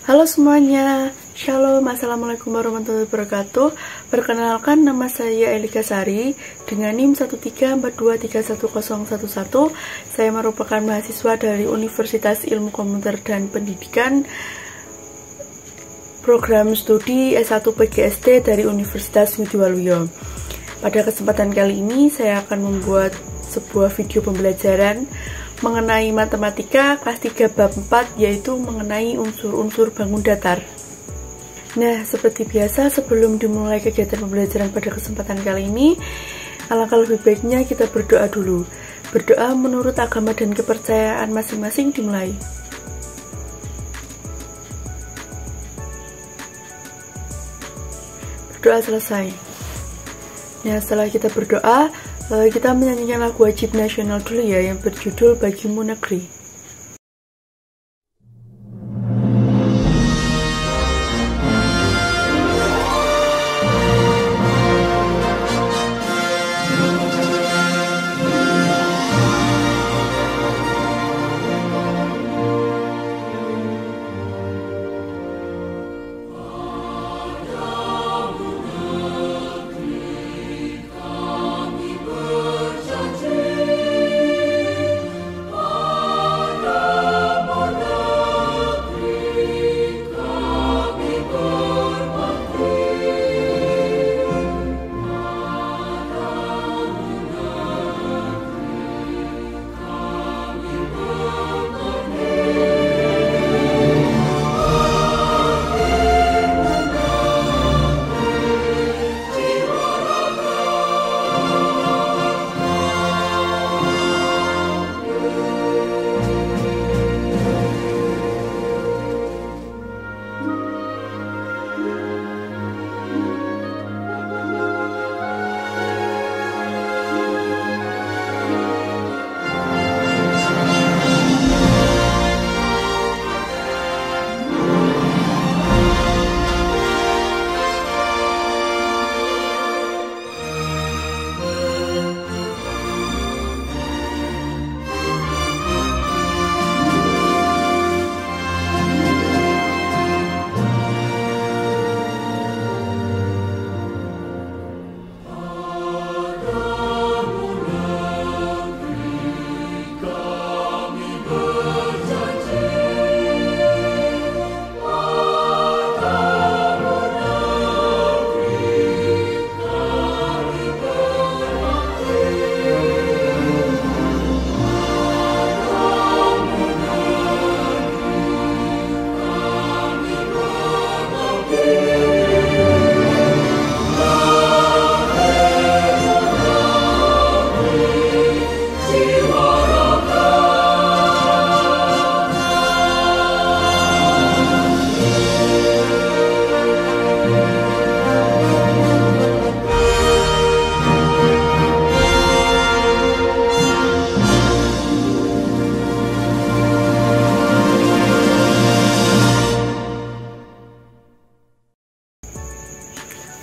Halo semuanya, Shalom, Assalamualaikum warahmatullahi wabarakatuh. Perkenalkan, nama saya Elika Sari dengan NIM 134231011. Saya merupakan mahasiswa dari Universitas Ilmu Komputer dan Pendidikan, program studi S1 PGSD dari Universitas Ngudi-Waluyo. Pada kesempatan kali ini saya akan membuat sebuah video pembelajaran mengenai matematika kelas 3 bab 4, yaitu mengenai unsur-unsur bangun datar. Nah, seperti biasa, sebelum dimulai kegiatan pembelajaran pada kesempatan kali ini, alangkah lebih baiknya kita berdoa dulu. Berdoa menurut agama dan kepercayaan masing-masing dimulai. Berdoa selesai. Nah, setelah kita berdoa, kita menyanyikan lagu wajib nasional dulu ya, yang berjudul Bagimu Negeri.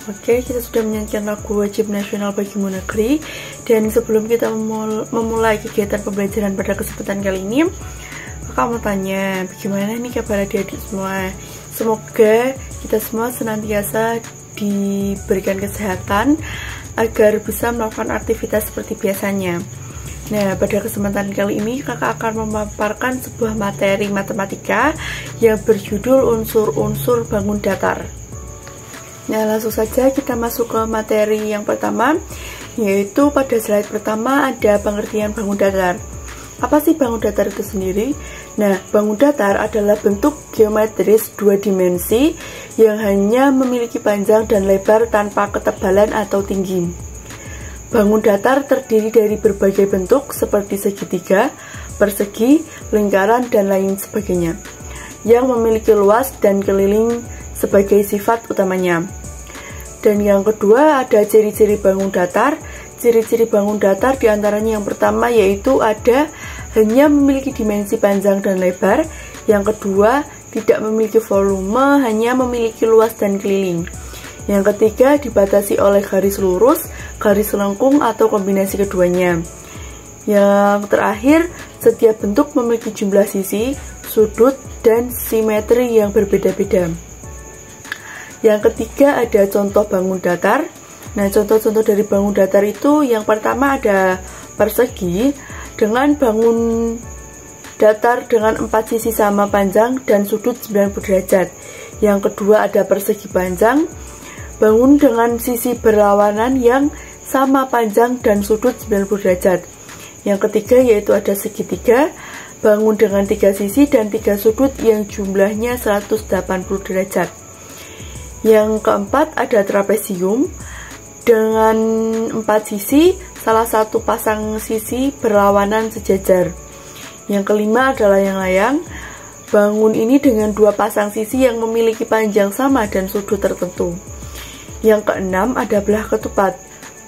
Oke, kita sudah menyanyikan lagu wajib nasional Bagimu Negeri. Dan sebelum kita memulai kegiatan pembelajaran pada kesempatan kali ini, kakak mau tanya, bagaimana nih kabar adik-adik semua? Semoga kita semua senantiasa diberikan kesehatan agar bisa melakukan aktivitas seperti biasanya. Nah, pada kesempatan kali ini kakak akan memaparkan sebuah materi matematika yang berjudul unsur-unsur bangun datar. Nah, langsung saja kita masuk ke materi yang pertama, yaitu pada slide pertama ada pengertian bangun datar. Apa sih bangun datar itu sendiri? Nah, bangun datar adalah bentuk geometris dua dimensi yang hanya memiliki panjang dan lebar tanpa ketebalan atau tinggi. Bangun datar terdiri dari berbagai bentuk seperti segitiga, persegi, lingkaran, dan lain sebagainya, yang memiliki luas dan keliling sebagai sifat utamanya. Dan yang kedua ada ciri-ciri bangun datar. Ciri-ciri bangun datar diantaranya yang pertama yaitu ada hanya memiliki dimensi panjang dan lebar. Yang kedua tidak memiliki volume, hanya memiliki luas dan keliling. Yang ketiga dibatasi oleh garis lurus, garis lengkung atau kombinasi keduanya. Yang terakhir, setiap bentuk memiliki jumlah sisi, sudut dan simetri yang berbeda-beda. Yang ketiga ada contoh bangun datar. Nah, contoh-contoh dari bangun datar itu yang pertama ada persegi dengan bangun datar dengan 4 sisi sama panjang dan sudut 90 derajat. Yang kedua ada persegi panjang, bangun dengan sisi berlawanan yang sama panjang dan sudut 90 derajat. Yang ketiga yaitu ada segitiga, bangun dengan 3 sisi dan 3 sudut yang jumlahnya 180 derajat. Yang keempat ada trapesium dengan 4 sisi, salah satu pasang sisi berlawanan sejajar. Yang kelima adalah layang-layang, bangun ini dengan 2 pasang sisi yang memiliki panjang sama dan sudut tertentu. Yang keenam ada belah ketupat,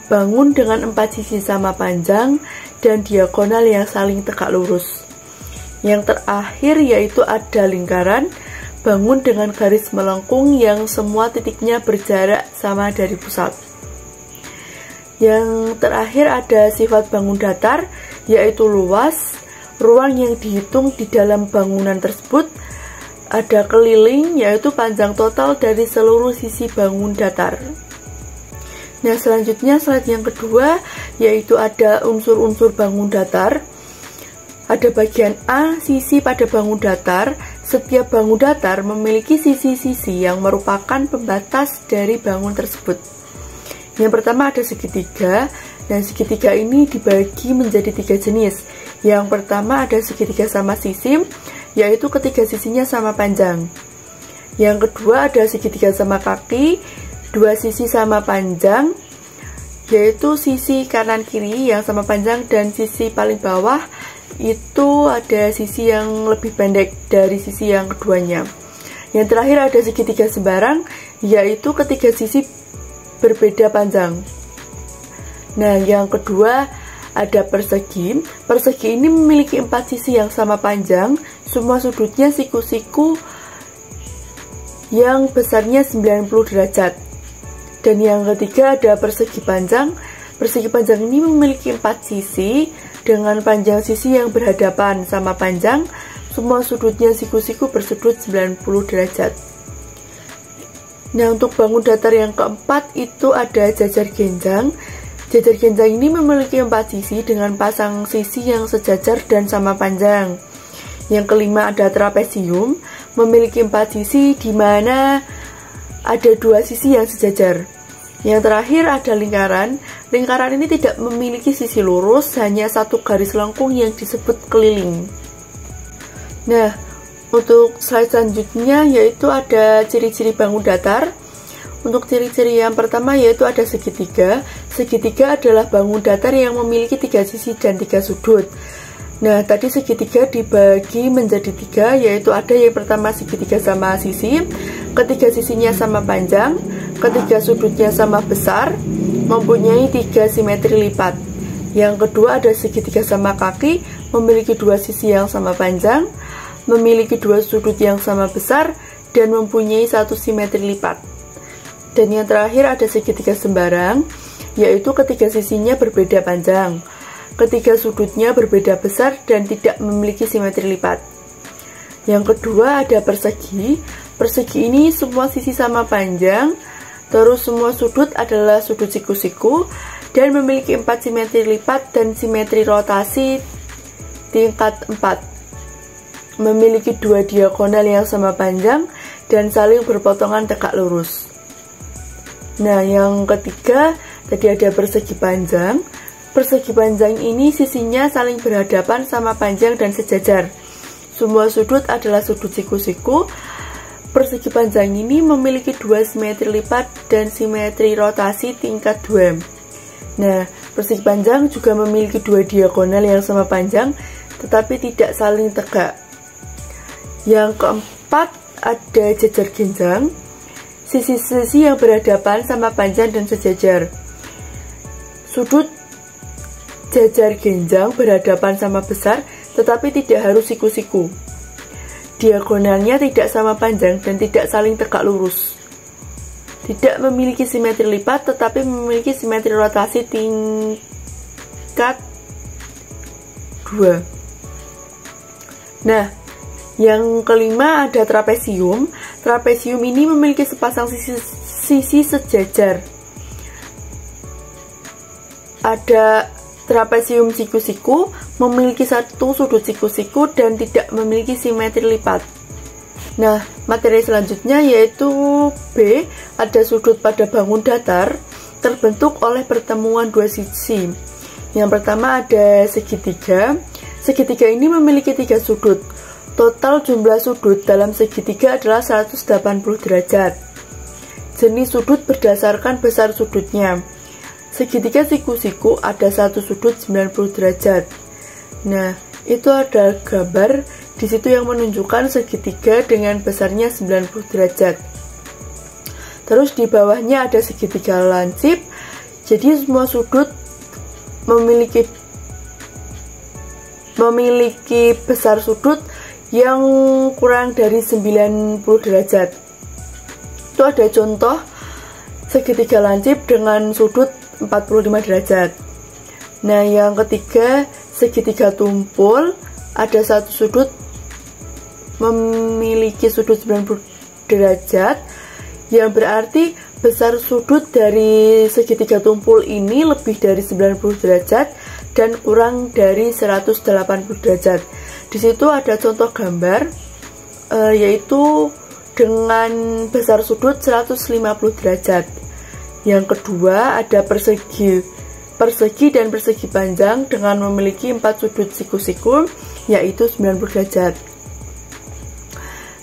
bangun dengan 4 sisi sama panjang dan diagonal yang saling tegak lurus. Yang terakhir yaitu ada lingkaran, bangun dengan garis melengkung yang semua titiknya berjarak sama dari pusat. Yang terakhir ada sifat bangun datar, yaitu luas, ruang yang dihitung di dalam bangunan tersebut, ada keliling, yaitu panjang total dari seluruh sisi bangun datar. Nah, selanjutnya slide yang kedua, yaitu ada unsur-unsur bangun datar. Ada bagian A, sisi pada bangun datar. Setiap bangun datar memiliki sisi-sisi yang merupakan pembatas dari bangun tersebut. Yang pertama ada segitiga, dan segitiga ini dibagi menjadi 3 jenis. Yang pertama ada segitiga sama sisi, yaitu ketiga sisinya sama panjang. Yang kedua ada segitiga sama kaki, 2 sisi sama panjang, yaitu sisi kanan kiri yang sama panjang, dan sisi paling bawah itu ada sisi yang lebih pendek dari sisi yang keduanya. Yang terakhir ada segitiga sembarang, yaitu ketiga sisi berbeda panjang. Nah, yang kedua ada persegi. Persegi ini memiliki 4 sisi yang sama panjang, semua sudutnya siku-siku yang besarnya 90 derajat. Dan yang ketiga ada persegi panjang. Persegi panjang ini memiliki 4 sisi dengan panjang sisi yang berhadapan sama panjang, semua sudutnya siku-siku bersudut 90 derajat. Nah, untuk bangun datar yang keempat itu ada jajar genjang. Jajar genjang ini memiliki 4 sisi dengan pasang sisi yang sejajar dan sama panjang. Yang kelima ada trapesium, memiliki 4 sisi di mana ada 2 sisi yang sejajar. Yang terakhir ada lingkaran. Lingkaran ini tidak memiliki sisi lurus, hanya satu garis lengkung yang disebut keliling. Nah, untuk slide selanjutnya yaitu ada ciri-ciri bangun datar. Untuk ciri-ciri yang pertama yaitu ada segitiga. Segitiga adalah bangun datar yang memiliki 3 sisi dan 3 sudut. Nah, tadi segitiga dibagi menjadi 3, yaitu ada yang pertama segitiga sama sisi, ketiga sisinya sama panjang, ketiga sudutnya sama besar, mempunyai 3 simetri lipat. Yang kedua ada segitiga sama kaki, memiliki 2 sisi yang sama panjang, memiliki 2 sudut yang sama besar, dan mempunyai 1 simetri lipat. Dan yang terakhir ada segitiga sembarang, yaitu ketiga sisinya berbeda panjang, ketiga sudutnya berbeda besar, dan tidak memiliki simetri lipat. Yang kedua ada persegi. Persegi ini semua sisi sama panjang, terus semua sudut adalah sudut siku-siku, dan memiliki 4 simetri lipat dan simetri rotasi tingkat 4. Memiliki 2 diagonal yang sama panjang dan saling berpotongan tegak lurus. Nah, yang ketiga tadi ada persegi panjang. Persegi panjang ini sisinya saling berhadapan sama panjang dan sejajar. Semua sudut adalah sudut siku-siku. Persegi panjang ini memiliki 2 simetri lipat dan simetri rotasi tingkat 2. Nah, persegi panjang juga memiliki 2 diagonal yang sama panjang tetapi tidak saling tegak. Yang keempat ada jajar genjang. Sisi-sisi yang berhadapan sama panjang dan sejajar. Sudut jajar genjang berhadapan sama besar tetapi tidak harus siku-siku. Diagonalnya tidak sama panjang dan tidak saling tegak lurus. Tidak memiliki simetri lipat tetapi memiliki simetri rotasi tingkat 2. Nah, Yang kelima ada trapesium. Trapesium ini memiliki sepasang sisi sejajar. Ada trapesium siku-siku, memiliki satu sudut siku-siku dan tidak memiliki simetri lipat. Nah, materi selanjutnya yaitu B, ada sudut pada bangun datar terbentuk oleh pertemuan dua sisi. Yang pertama ada segitiga. Segitiga ini memiliki 3 sudut. Total jumlah sudut dalam segitiga adalah 180 derajat. Jenis sudut berdasarkan besar sudutnya. Segitiga siku-siku ada satu sudut 90 derajat. Nah, itu ada gambar di situ yang menunjukkan segitiga dengan besarnya 90 derajat. Terus di bawahnya ada segitiga lancip. Jadi semua sudut memiliki besar sudut yang kurang dari 90 derajat. Itu ada contoh segitiga lancip dengan sudut 45 derajat. Nah, yang ketiga segitiga tumpul, ada satu sudut memiliki sudut 90 derajat, yang berarti besar sudut dari segitiga tumpul ini lebih dari 90 derajat dan kurang dari 180 derajat. Di situ ada contoh gambar yaitu dengan besar sudut 150 derajat. Yang kedua ada persegi dan persegi panjang dengan memiliki 4 sudut siku-siku yaitu 90 derajat.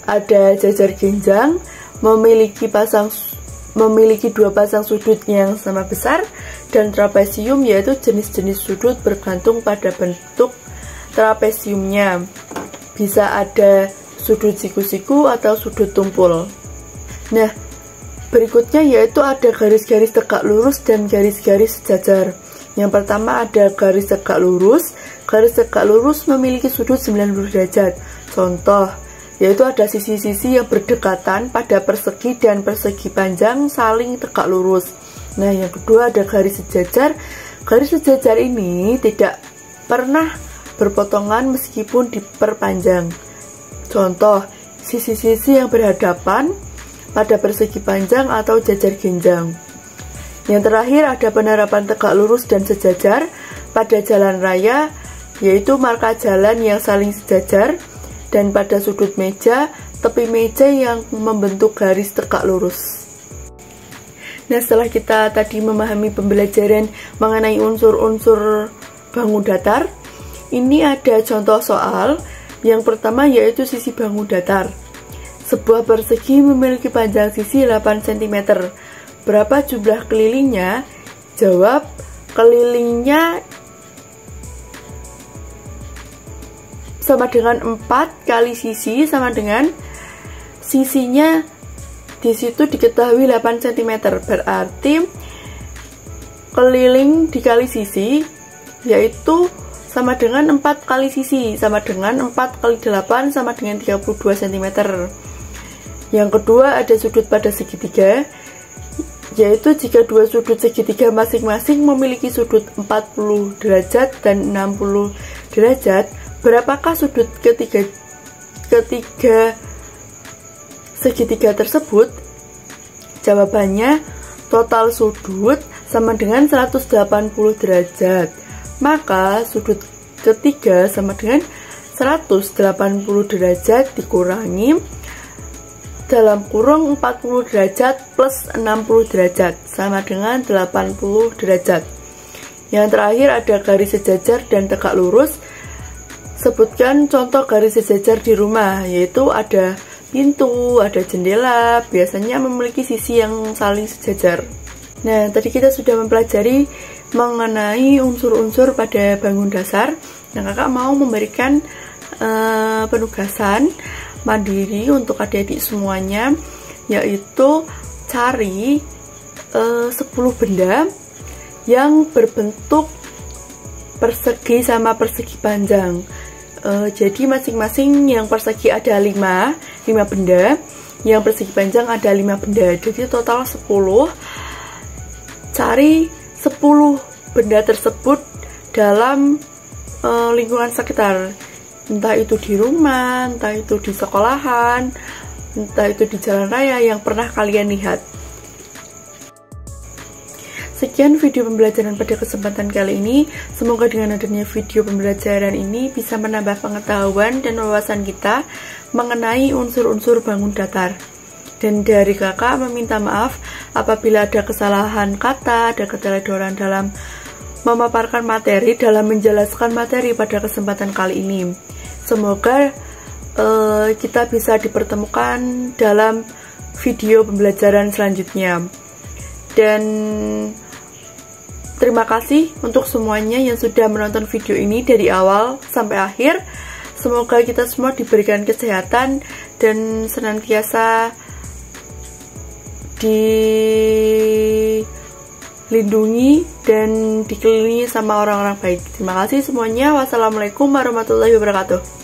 Ada jajar genjang memiliki 2 pasang sudut yang sama besar, dan trapesium yaitu jenis-jenis sudut bergantung pada bentuk trapesiumnya. Bisa ada sudut siku-siku atau sudut tumpul. Nah, berikutnya yaitu ada garis-garis tegak lurus dan garis-garis sejajar. Yang pertama ada garis tegak lurus. Garis tegak lurus memiliki sudut 90 derajat. Contoh yaitu ada sisi-sisi yang berdekatan pada persegi dan persegi panjang saling tegak lurus. Nah, yang kedua ada garis sejajar. Garis sejajar ini tidak pernah berpotongan meskipun diperpanjang. Contoh, sisi-sisi yang berhadapan pada persegi panjang atau jajar genjang. Yang terakhir ada penerapan tegak lurus dan sejajar pada jalan raya, yaitu marka jalan yang saling sejajar, dan pada sudut meja, tepi meja yang membentuk garis tegak lurus. Nah, setelah kita tadi memahami pembelajaran mengenai unsur-unsur bangun datar, ini ada contoh soal. Yang pertama yaitu sisi bangun datar. Sebuah persegi memiliki panjang sisi 8 cm. Berapa jumlah kelilingnya? Jawab, kelilingnya sama dengan 4 kali sisi sama dengan sisinya di situ diketahui 8 cm. Berarti keliling dikali sisi yaitu sama dengan 4 kali sisi, sama dengan 4 kali 8 sama dengan 32 cm. Yang kedua ada sudut pada segitiga, yaitu jika dua sudut segitiga masing-masing memiliki sudut 40 derajat dan 60 derajat, berapakah sudut ketiga segitiga tersebut? Jawabannya, total sudut sama dengan 180 derajat. Maka sudut ketiga sama dengan 180 derajat dikurangi dalam kurung 40 derajat plus 60 derajat sama dengan 80 derajat. Yang terakhir ada garis sejajar dan tegak lurus. Sebutkan contoh garis sejajar di rumah, yaitu ada pintu, ada jendela, biasanya memiliki sisi yang saling sejajar. Nah, tadi kita sudah mempelajari mengenai unsur-unsur pada bangun dasar. Nah, kakak mau memberikan penugasan mandiri untuk adik-adik semuanya, yaitu cari 10 benda yang berbentuk persegi sama persegi panjang. Jadi masing-masing yang persegi ada 5 benda, yang persegi panjang ada 5 benda, jadi total 10. Cari 10 benda tersebut dalam lingkungan sekitar. entah itu di rumah, entah itu di sekolahan, entah itu di jalan raya yang pernah kalian lihat. Sekian video pembelajaran pada kesempatan kali ini. Semoga dengan adanya video pembelajaran ini bisa menambah pengetahuan dan wawasan kita mengenai unsur-unsur bangun datar. Dan dari kakak meminta maaf apabila ada kesalahan kata, ada keteledoran dalam memaparkan materi, dalam menjelaskan materi pada kesempatan kali ini. Semoga kita bisa dipertemukan dalam video pembelajaran selanjutnya. Dan terima kasih untuk semuanya yang sudah menonton video ini dari awal sampai akhir. Semoga kita semua diberikan kesehatan dan senantiasa dilindungi dan dikelilingi sama orang-orang baik. Terima kasih semuanya. Wassalamualaikum warahmatullahi wabarakatuh.